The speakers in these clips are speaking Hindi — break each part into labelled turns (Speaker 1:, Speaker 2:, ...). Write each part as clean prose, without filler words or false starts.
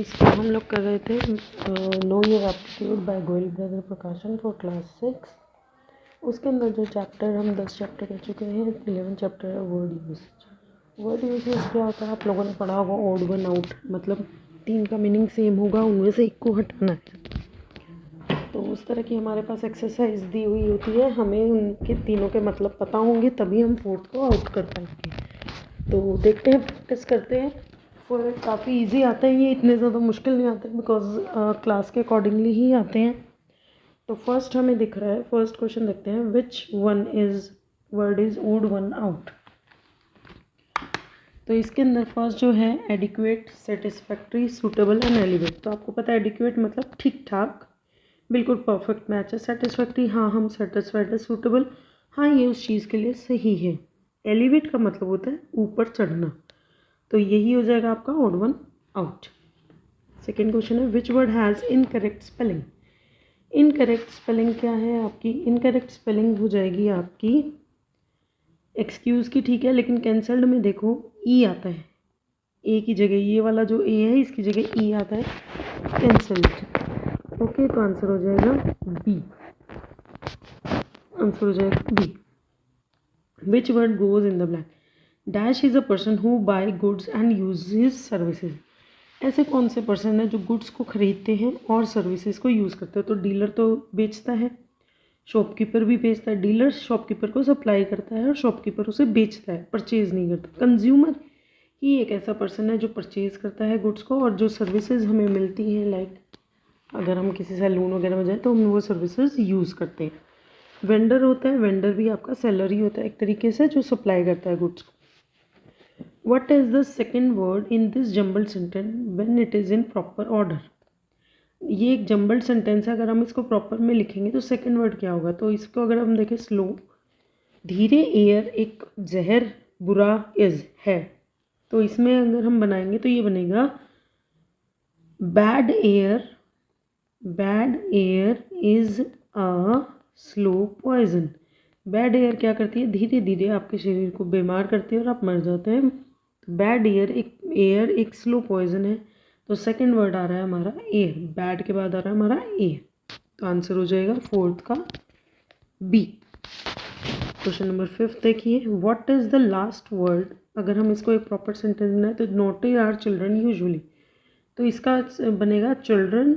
Speaker 1: फ्रेंड्स, तो हम लोग कर रहे थे no year aptitude by Goyal brother Prakashan for class 6। उसके अंदर जो चैप्टर हम 10 चैप्टर कर चुके हैं, 11 चैप्टर है वर्ड यूसेज। वर्ड यूसेज क्या होता है, आप लोगों ने पढ़ा होगा ऑड वन आउट, मतलब 3 का मीनिंग सेम होगा, उनमें से एक को हटाना है। तो उस तरह की हमारे पास एक्सरसाइज दी हुई होती है, हमें उनके तीनों के मतलब पता होंगे तभी हम फोर्थ को आउट कर पाएंगे। तो देखते हैं, प्रैक्टिस करते हैं। और काफ़ी इजी आते हैं ये, इतने ज़्यादा मुश्किल नहीं आते बिकॉज क्लास के अकॉर्डिंगली ही आते हैं। तो फर्स्ट हमें दिख रहा है, फर्स्ट क्वेश्चन देखते हैं, which one is word is odd one out. तो इसके अंदर फर्स्ट जो है adequate, satisfactory, suitable and elevate. तो आपको पता है एडिक्वेट मतलब ठीक ठाक, बिल्कुल परफेक्ट मैच है। सेटिस्फैक्ट्री, हाँ हम सेटिस्फाइड है। सूटेबल, हाँ ये उस चीज़ के लिए सही है। एलिवेट का मतलब होता है ऊपर चढ़ना, तो यही हो जाएगा आपका odd one out. Second question है, which word has incorrect spelling. Incorrect spelling क्या है आपकी? इनकरेक्ट स्पेलिंग हो जाएगी आपकी एक्सक्यूज़ की, ठीक है, लेकिन कैंसल्ड में देखो ई आता है, ए की जगह, ये वाला जो ए है इसकी जगह ई आता है कैंसल्ड। ओके, तो आंसर हो जाएगा बी, आंसर हो जाएगा B. Which word goes in the blank. Dash is a person who buy goods and uses services. ऐसे कौन से पर्सन है जो गुड्स को खरीदते हैं और सर्विसेज को यूज़ करते हैं? तो डीलर तो बेचता है, शॉपकीपर भी बेचता है। डीलर शॉपकीपर को सप्लाई करता है और शॉपकीपर उसे बेचता है, परचेज नहीं करता। कंज्यूमर ही एक ऐसा पर्सन है जो परचेज करता है गुड्स को, और जो सर्विसेज हमें मिलती हैं, लाइक अगर हम किसी सैलून वगैरह में जाए तो हम वो सर्विसेज यूज़ करते हैं। वेंडर होता है, वेंडर भी आपका सेलर ही होता है एक तरीके से, जो सप्लाई करता है गुड्स को। What is the second word in this jumbled sentence when it is in proper order? ये एक जम्बल्ड सेंटेंस है, अगर हम इसको प्रॉपर में लिखेंगे तो सेकंड वर्ड क्या होगा? तो इसको अगर हम देखें, स्लो, धीरे, एयर एक जहर, बुरा इज है, तो इसमें अगर हम बनाएंगे तो ये बनेगा bad air, bad air is a slow poison. Bad air क्या करती है? धीरे धीरे आपके शरीर को बीमार करती है और आप मर जाते हैं। बैड एयर एक स्लो पॉइजन है, तो सेकंड वर्ड आ रहा है हमारा एयर, बैड के बाद आ रहा है हमारा एयर, तो आंसर हो जाएगा फोर्थ का बी। क्वेश्चन नंबर 5 देखिए, what is the last word. अगर हम इसको एक प्रॉपर सेंटेंस बनाए तो नोटी आर चिल्ड्रन यूजुअली, तो इसका बनेगा children,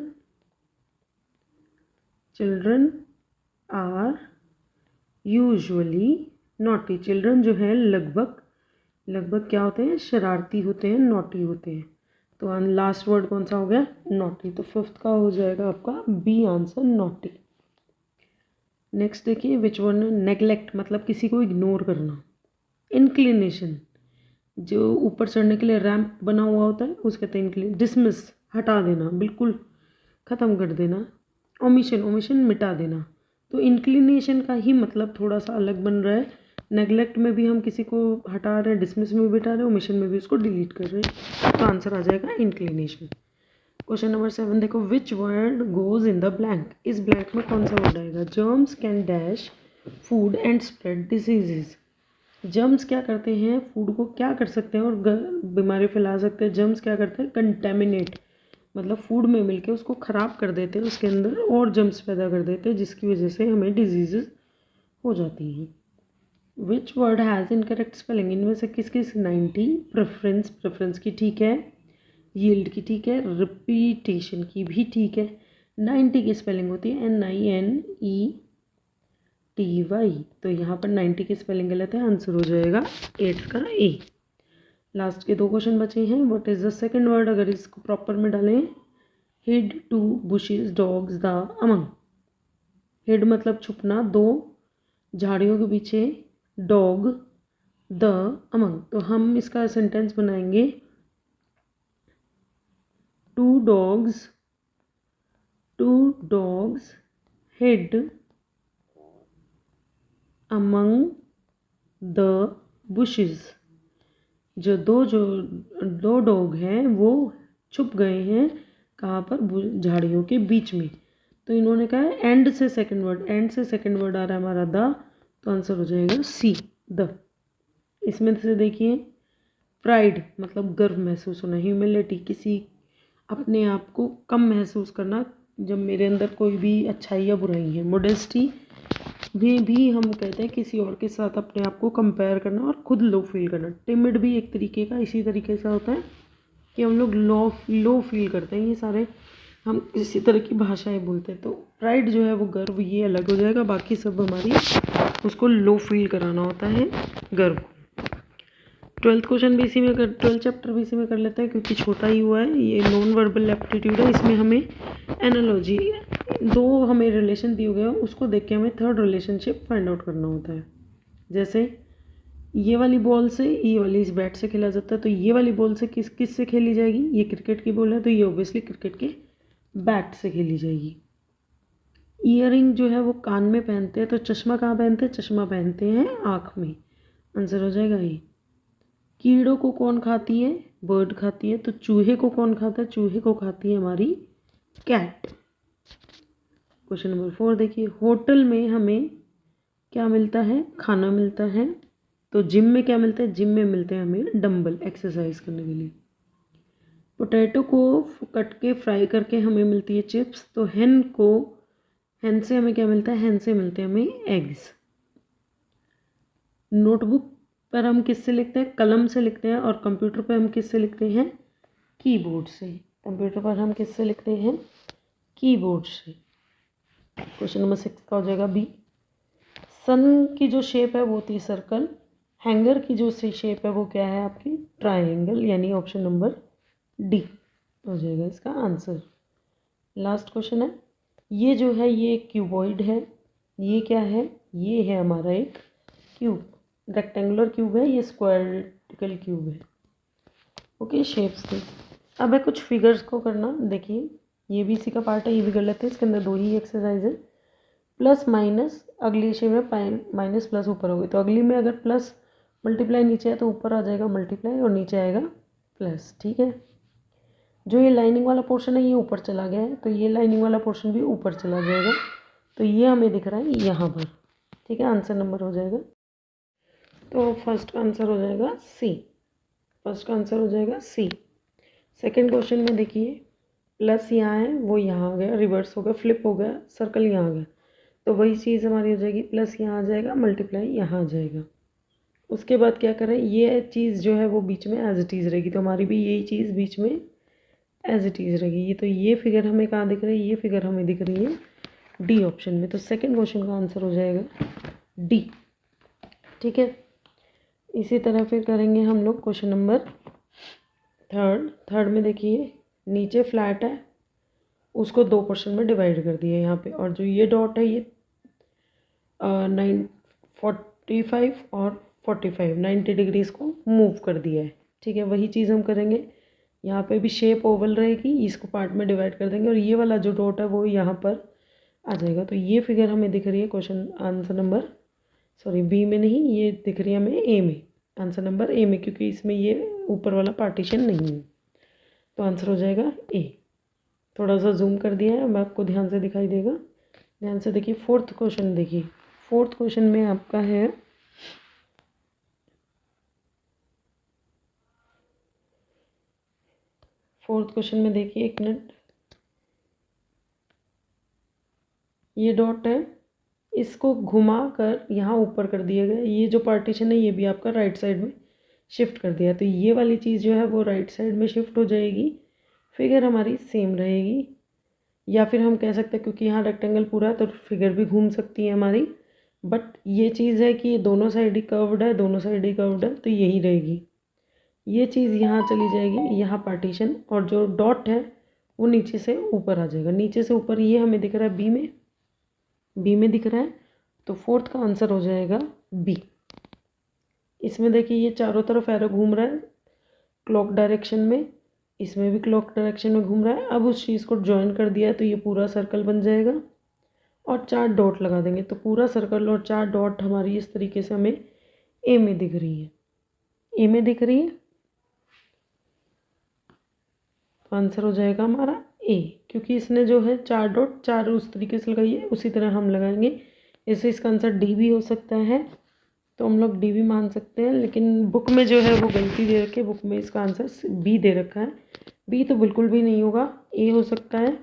Speaker 1: children are usually naughty. Children जो है लगभग क्या होते हैं? शरारती होते हैं, नॉटी होते हैं। तो लास्ट वर्ड कौन सा हो गया? नॉटी। तो फिफ्थ का हो जाएगा आपका बी आंसर, नॉटी। नेक्स्ट देखिए, विच वन। नेग्लेक्ट मतलब किसी को इग्नोर करना। इंक्लिनेशन, जो ऊपर चढ़ने के लिए रैंप बना हुआ होता है उसके कहते हैं इंक्लिन। डिसमिस हटा देना, बिल्कुल ख़त्म कर देना। ओमिशन, ओमिशन मिटा देना। तो इंक्लिनेशन का ही मतलब थोड़ा सा अलग बन रहा है। नेगलेक्ट में भी हम किसी को हटा रहे हैं, डिसमिस में भी हटा रहे हैं, ओमिशन में भी उसको डिलीट कर रहे हैं, तो आंसर आ जाएगा इंक्लिनेशन। क्वेश्चन नंबर 7 देखो, विच word goes in the blank. इस ब्लैंक में कौन सा वर्ड आएगा? Germs can dash food and spread diseases. Germs क्या करते हैं? फूड को क्या कर सकते हैं और बीमारी फैला सकते हैं। जर्म्स क्या करते हैं? कंटेमिनेट, मतलब फूड में मिलके उसको ख़राब कर देते हैं, उसके अंदर और जर्म्स पैदा कर देते हैं, जिसकी वजह से हमें डिजीजेस हो जाती हैं। विच वर्ड हैज़ इनकरेक्ट स्पेलिंग। इनमें से किस किस? 90, प्रेफरेंस, प्रेफरेंस की ठीक है, यील्ड की ठीक है, रिपीटेशन की भी ठीक है। 90 की स्पेलिंग होती है NINETY, तो यहाँ पर 90 की स्पेलिंग गलत है, आंसर हो जाएगा 8 का ए। लास्ट के 2 क्वेश्चन बचे हैं। What is the second word, अगर इसको प्रॉपर में डालें, hid, two, bushes, dogs, the, among. Hid मतलब छुपना, 2 झाड़ियों के पीछे, डॉग, द, अमंग। तो हम इसका सेंटेंस बनाएंगे, two dogs hid among the bushes. जो दो डॉग हैं वो छुप गए हैं कहाँ पर? झाड़ियों के बीच में। तो इन्होंने कहा है एंड से सेकंड वर्ड, एंड से सेकंड वर्ड आ रहा है हमारा द, तो आंसर हो जाएगा सी, द। इसमें से देखिए, प्राइड मतलब गर्व महसूस होना, ह्यूमिलिटी किसी अपने आप को कम महसूस करना जब मेरे अंदर कोई भी अच्छाई या बुराई है। मोडेस्टी भी हम कहते हैं किसी और के साथ अपने आप को कंपेयर करना और खुद लो फील करना। टिमिड भी एक तरीके का इसी तरीके से होता है कि हम लोग लो फील करते हैं। ये सारे हम इसी तरह की भाषाएं बोलते हैं। तो प्राइड जो है वो गर्व, ये अलग हो जाएगा। बाकी सब हमारी उसको लो फील कराना होता है गर्व को। 12th क्वेश्चन भी इसी में 12th चैप्टर भी इसी में कर लेते हैं क्योंकि छोटा ही हुआ है। ये नॉन वर्बल एप्टीट्यूड है। इसमें हमें एनालॉजी, दो हमें रिलेशन दिए गए हैं, उसको देख के हमें थर्ड रिलेशनशिप फाइंड आउट करना होता है। जैसे ये वाली बॉल से ये वाली इस बैट से खेला जाता है, तो ये वाली बॉल से किस से खेली जाएगी? ये क्रिकेट की बॉल है तो ये ऑब्वियसली क्रिकेट के बैट से खेली जाएगी। ईयरिंग जो है वो कान में पहनते हैं, तो चश्मा कहाँ पहनते हैं? चश्मा पहनते हैं आँख में। आंसर हो जाएगा ये। कीड़ों को कौन खाती है? बर्ड खाती है। तो चूहे को कौन खाता है? चूहे को खाती है हमारी कैट। क्वेश्चन नंबर 4 देखिए, होटल में हमें क्या मिलता है? खाना मिलता है। तो जिम में क्या मिलता है? जिम में मिलते हैं हमें डंबल एक्सरसाइज करने के लिए। पोटैटो को कट के फ्राई करके हमें मिलती है चिप्स। तो हैन से हमें क्या मिलता है? हैन से मिलते हैं हमें एग्स। नोटबुक पर हम किससे लिखते हैं? कलम से लिखते हैं। और कंप्यूटर पर हम किससे लिखते हैं? कीबोर्ड से। कंप्यूटर पर हम किससे लिखते हैं? कीबोर्ड से। क्वेश्चन नंबर 6 का हो जाएगा बी। सन की जो शेप है वो होती है सर्कल। हैंगर की जो शेप है वो क्या है आपकी? ट्राइंगल, यानी ऑप्शन नंबर डी हो जाएगा इसका आंसर। लास्ट क्वेश्चन है, ये जो है ये क्यूबॉइड है। ये क्या है? ये है हमारा एक क्यूब। रेक्टेंगुलर क्यूब है, ये स्क्वायरिकल क्यूब है। ओके, शेप्स थे। अब है कुछ फिगर्स को करना। देखिए ये भी इसी का पार्ट है, ये भी कर लेते हैं। इसके अंदर 2 ही एक्सरसाइज है। प्लस माइनस, अगली शेप में माइनस प्लस ऊपर हो गई, तो अगली में अगर प्लस मल्टीप्लाई नीचे है तो ऊपर आ जाएगा मल्टीप्लाई और नीचे आएगा प्लस। ठीक है, जो ये लाइनिंग वाला पोर्शन है ये ऊपर चला गया है, तो ये लाइनिंग वाला पोर्शन भी ऊपर चला जाएगा। तो ये हमें दिख रहा है यहाँ पर। ठीक है, आंसर नंबर हो जाएगा, तो फर्स्ट का आंसर हो जाएगा सी। फर्स्ट का आंसर हो जाएगा सी। सेकंड क्वेश्चन में देखिए, प्लस यहाँ है वो यहाँ आ गया, रिवर्स हो गया, फ्लिप हो गया, सर्कल यहाँ आ गया, तो वही चीज़ हमारी हो जाएगी। प्लस यहाँ आ जाएगा, मल्टीप्लाई यहाँ आ जाएगा। उसके बाद क्या करें, ये चीज़ जो है वो बीच में एज इट इज़ रहेगी, तो हमारी भी यही चीज़ बीच में एज इट इज़ रहेगी। ये तो ये फिगर हमें कहाँ दिख रही है? ये फिगर हमें दिख रही है डी ऑप्शन में। तो सेकंड क्वेश्चन का आंसर हो जाएगा डी। ठीक है, इसी तरह फिर करेंगे हम लोग क्वेश्चन नंबर थर्ड में देखिए, नीचे फ्लैट है, उसको 2 पोर्शन में डिवाइड कर दिया है यहाँ पे, और जो ये डॉट है ये 45 और 45 90 डिग्रीज को मूव कर दिया है। ठीक है, वही चीज़ हम करेंगे यहाँ पे भी। शेप ओवल रहेगी, इसको पार्ट में डिवाइड कर देंगे और ये वाला जो डॉट है वो यहाँ पर आ जाएगा। तो ये फिगर हमें दिख रही है क्वेश्चन आंसर नंबर बी में नहीं, ये दिख रही है हमें ए में, आंसर नंबर ए में, क्योंकि इसमें ये ऊपर वाला पार्टीशन नहीं है। तो आंसर हो जाएगा ए। थोड़ा सा जूम कर दिया है, मैं आपको ध्यान से दिखाई देगा। ध्यान से देखिए, फोर्थ क्वेश्चन देखिए। फोर्थ क्वेश्चन में आपका है फोर्थ क्वेश्चन में देखिए, एक मिनट, ये डॉट है, इसको घुमा कर यहाँ ऊपर कर दिया गया। ये जो पार्टीशन है ये भी आपका राइट साइड में शिफ्ट कर दिया, तो ये वाली चीज़ जो है वो राइट साइड में शिफ्ट हो जाएगी। फिगर हमारी सेम रहेगी, या फिर हम कह सकते हैं क्योंकि यहाँ रेक्टेंगल पूरा है तो फिगर भी घूम सकती है हमारी। बट ये चीज़ है कि ये दोनों साइड ही कर्व्ड है, दोनों साइड ही कर्व्ड है, तो यही रहेगी। ये चीज़ यहाँ चली जाएगी, यहाँ पार्टीशन, और जो डॉट है वो नीचे से ऊपर आ जाएगा। नीचे से ऊपर ये हमें दिख रहा है बी में दिख रहा है, तो फोर्थ का आंसर हो जाएगा बी। इसमें देखिए ये चारों तरफ एरो घूम रहा है क्लॉक डायरेक्शन में, इसमें भी क्लॉक डायरेक्शन में घूम रहा है। अब उस चीज़ को ज्वाइन कर दिया है तो ये पूरा सर्कल बन जाएगा, और 4 डॉट लगा देंगे, तो पूरा सर्कल और 4 डॉट हमारी इस तरीके से हमें ए में दिख रही है। ए में दिख रही है, तो आंसर हो जाएगा हमारा ए, क्योंकि इसने जो है 4 डॉट 4 उस तरीके से लगाई है, उसी तरह हम लगाएंगे। इससे इसका आंसर डी भी हो सकता है, तो हम लोग डी भी मान सकते हैं, लेकिन बुक में जो है वो गलती दे रखी है। बुक में इसका आंसर बी दे रखा है, बी तो बिल्कुल भी नहीं होगा, ए हो सकता है,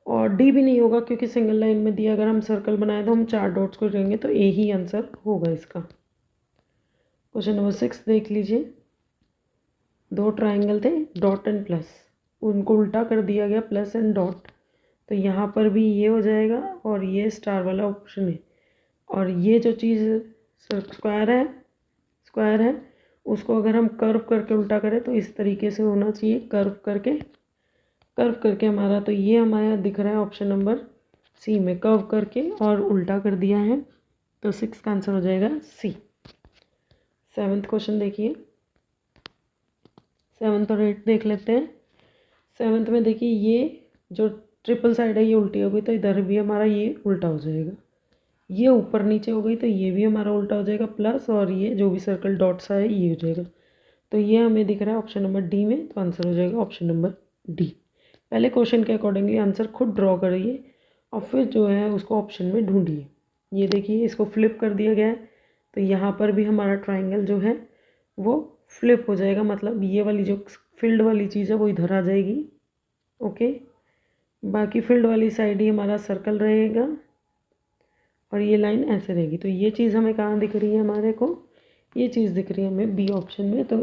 Speaker 1: और डी भी नहीं होगा क्योंकि सिंगल लाइन में दिया, अगर हम सर्कल बनाए तो हम 4 डॉट्स को जोड़ेंगे, तो ए ही आंसर होगा इसका। क्वेश्चन नंबर 6 देख लीजिए। 2 ट्राइंगल थे, डॉट एंड प्लस, उनको उल्टा कर दिया गया, प्लस एंड डॉट, तो यहाँ पर भी ये हो जाएगा और ये स्टार वाला ऑप्शन है। और ये जो चीज़ स्क्वायर है उसको अगर हम कर्व करके उल्टा करें तो इस तरीके से होना चाहिए, कर्व करके हमारा, तो ये हमारा दिख रहा है ऑप्शन नंबर सी में, कर्व करके और उल्टा कर दिया है, तो 6 का आंसर हो जाएगा सी। 7th क्वेश्चन देखिए, 7th और 8 देख लेते हैं। 7th में देखिए ये जो ट्रिपल साइड है ये उल्टी हो गई, तो इधर भी हमारा ये उल्टा हो जाएगा, ये ऊपर नीचे हो गई तो ये भी हमारा उल्टा हो जाएगा, प्लस और ये जो भी सर्कल डॉट्स है ये हो जाएगा, तो ये हमें दिख रहा है ऑप्शन नंबर डी में, तो आंसर हो जाएगा ऑप्शन नंबर डी। पहले क्वेश्चन के अकॉर्डिंगली आंसर खुद ड्रॉ करिए और फिर जो है उसको ऑप्शन में ढूंढिए। ये देखिए इसको फ्लिप कर दिया गया है, तो यहाँ पर भी हमारा ट्राइंगल जो है वो फ्लिप हो जाएगा, मतलब ये वाली जो फील्ड वाली चीज़ है वो इधर आ जाएगी, ओके। बाकी फील्ड वाली साइड ही हमारा सर्कल रहेगा और ये लाइन ऐसे रहेगी, तो ये चीज़ हमें कहाँ दिख रही है, हमारे को ये चीज़ दिख रही है हमें बी ऑप्शन में, तो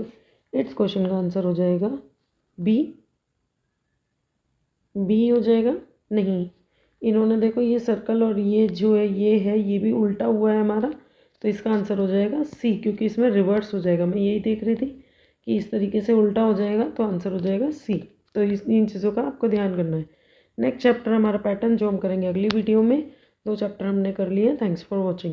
Speaker 1: 8th क्वेश्चन का आंसर हो जाएगा बी हो जाएगा। नहीं, इन्होंने देखो ये सर्कल और ये जो है ये भी उल्टा हुआ है हमारा, तो इसका आंसर हो जाएगा सी, क्योंकि इसमें रिवर्स हो जाएगा, मैं यही देख रही थी कि इस तरीके से उल्टा हो जाएगा, तो आंसर हो जाएगा सी। तो इन चीज़ों का आपको ध्यान करना है। नेक्स्ट चैप्टर हमारा पैटर्न जो हम करेंगे अगली वीडियो में, 2 चैप्टर हमने कर लिए। Thanks for watching.